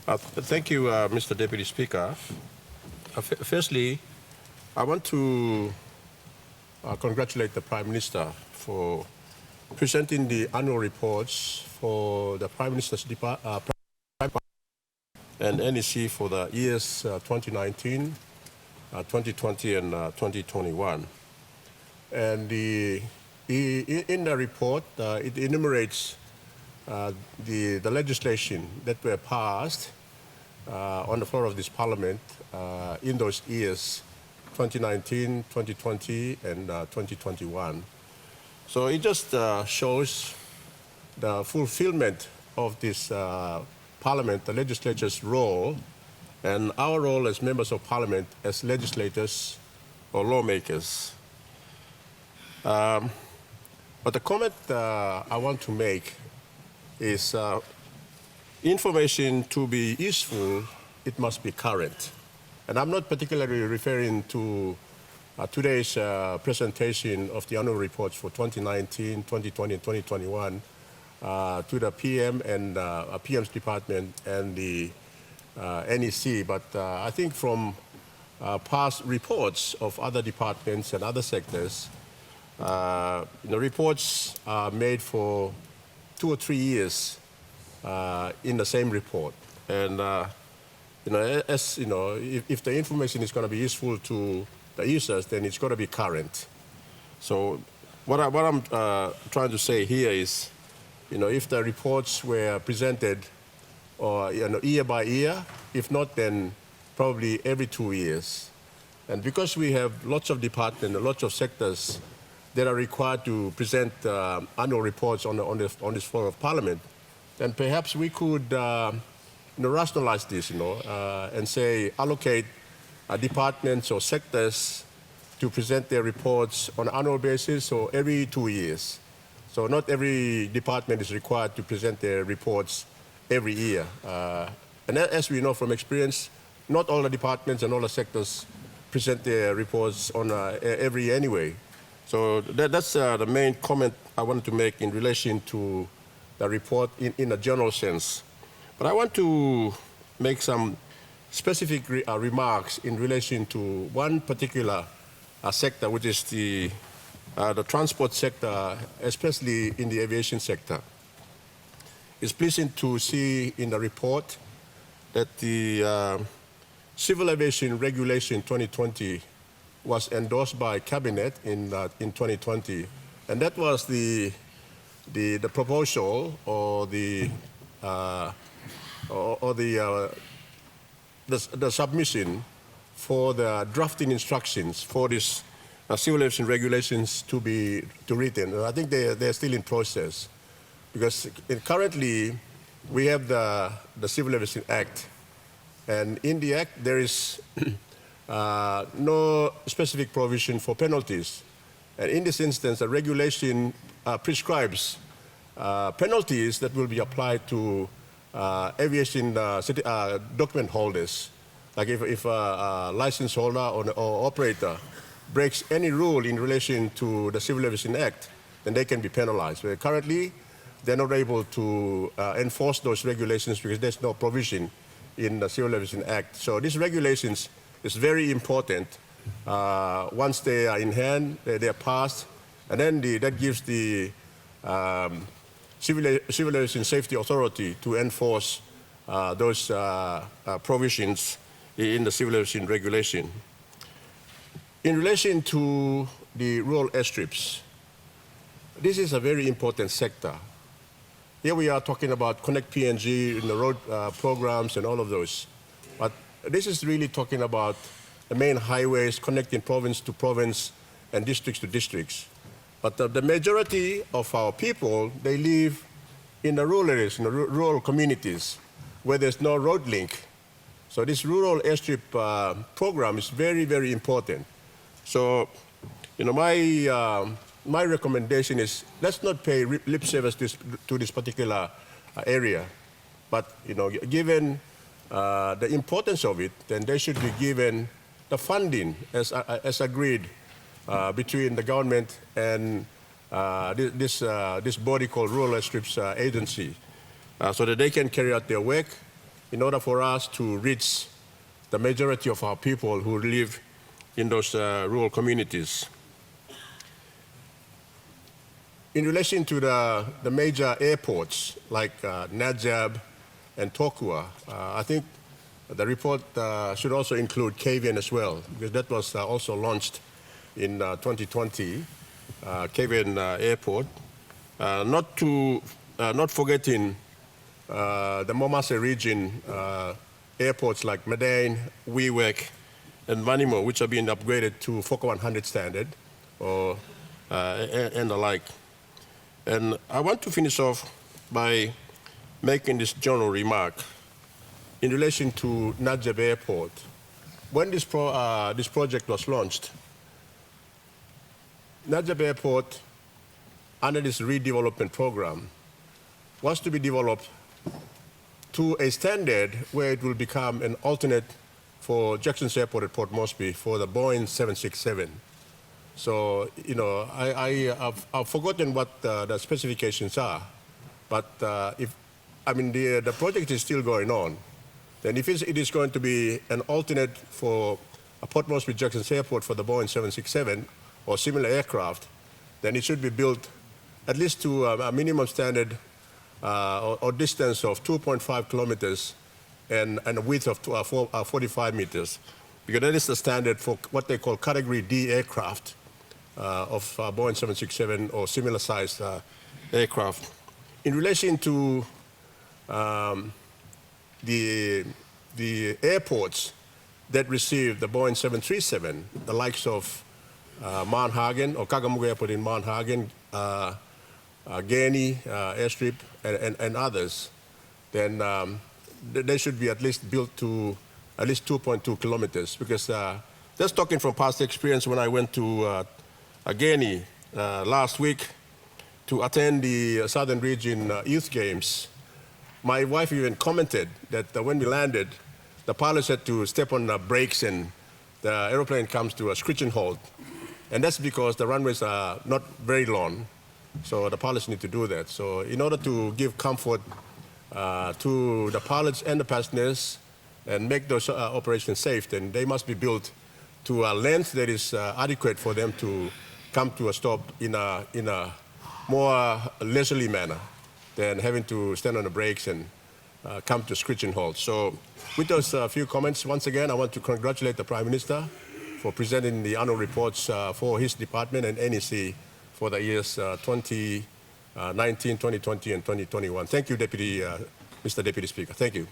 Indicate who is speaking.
Speaker 1: Thank you, Mr. Deputy Speaker. Firstly, I want to congratulate the Prime Minister for presenting the annual reports for the Prime Minister's and NEC for the years 2019, 2020, and 2021. And in the report, it enumerates the legislation that were passed on the floor of this Parliament in those years, 2019, 2020, and 2021. So it just shows the fulfillment of this Parliament, the legislature's role, and our role as members of Parliament, as legislators or lawmakers. But the comment I want to make is information to be useful, it must be current. And I'm not particularly referring to today's presentation of the annual reports for 2019, 2020, and 2021 to the PM and PM's department and the NEC. But I think from past reports of other departments and other sectors, the reports are made for 2 or 3 years in the same report. And if the information is going to be useful to the users, then it's got to be current. So what I'm trying to say here is, if the reports were presented or year by year, if not, then probably every 2 years. And because we have lots of departments, lots of sectors that are required to present annual reports on this floor of Parliament, then perhaps we could rationalize this, and say allocate departments or sectors to present their reports on an annual basis or every 2 years. So not every department is required to present their reports every year. And as we know from experience, not all the departments and all the sectors present their reports on every year anyway. So that's the main comment I wanted to make in relation to the report in a general sense. But I want to make some specific remarks in relation to one particular sector, which is the transport sector, especially in the aviation sector. It's pleasing to see in the report that the Civil Aviation Regulation 2020 was endorsed by Cabinet in 2020, and that was the proposal or the submission for the drafting instructions for this civil aviation regulations to be written. And I think they're still in process, because currently we have the Civil Aviation Act, and in the Act there is no specific provision for penalties. And in this instance, the regulation prescribes penalties that will be applied to aviation document holders. Like if a license holder or operator breaks any rule in relation to the Civil Aviation Act, then they can be penalized. But currently, they're not able to enforce those regulations because there's no provision in the Civil Aviation Act. So these regulations is very important. Once they are in hand, they are passed, and then that gives the Civil Aviation Safety Authority to enforce those provisions in the Civil Aviation Regulation. In relation to the rural airstrips, this is a very important sector. Here we are talking about Connect PNG in the road programs and all of those. But this is really talking about the main highways connecting province to province and districts to districts. But the majority of our people, they live in the rural areas, in the rural communities, where there's no road link. So this rural airstrip program is very, very important. So, my recommendation is let's not pay lip service to this particular area, but given the importance of it, then they should be given the funding as agreed between the government and this body called Rural Airstrips Agency, so that they can carry out their work in order for us to reach the majority of our people who live in those rural communities. In relation to the major airports like Najab and Tokua, I think the report should also include KVN as well, because that was also launched in 2020, KVN Airport. Not forgetting the Momase region airports like Madane, Wewak, and Vanimo, which are being upgraded to FOCA 100 standard and the like. And I want to finish off by making this general remark in relation to Najab Airport. When this project was launched, Najab Airport, under this redevelopment program, was to be developed to a standard where it will become an alternate for Jackson's Airport at Port Moresby for the Boeing 767. So, you know, I've forgotten what the specifications are, but the project is still going on. Then if it is going to be an alternate for a Port Moresby Jackson's Airport for the Boeing 767 or similar aircraft, then it should be built at least to a minimum standard or distance of 2.5 kilometers and a width of 45 meters, because that is the standard for what they call Category D aircraft of Boeing 767 or similar sized aircraft. In relation to the airports that receive the Boeing 737, the likes of Mount Hagen or Kagamuga Airport in Mount Hagen, Gani Airstrip, and others, then they should be at least built to at least 2.2 kilometers, because just talking from past experience, when I went to Gani last week to attend the Southern Region Youth Games, my wife even commented that when we landed, the pilots had to step on the brakes and the aeroplane comes to a screeching halt. And that's because the runways are not very long, so the pilots need to do that. So in order to give comfort to the pilots and the passengers and make those operations safe, then they must be built to a length that is adequate for them to come to a stop in a more leisurely manner than having to stand on the brakes and come to a screeching halt. So with those few comments, once again, I want to congratulate the Prime Minister for presenting the annual reports for his department and NEC for the years 2019, 2020, and 2021. Thank you, Mr. Deputy Speaker. Thank you.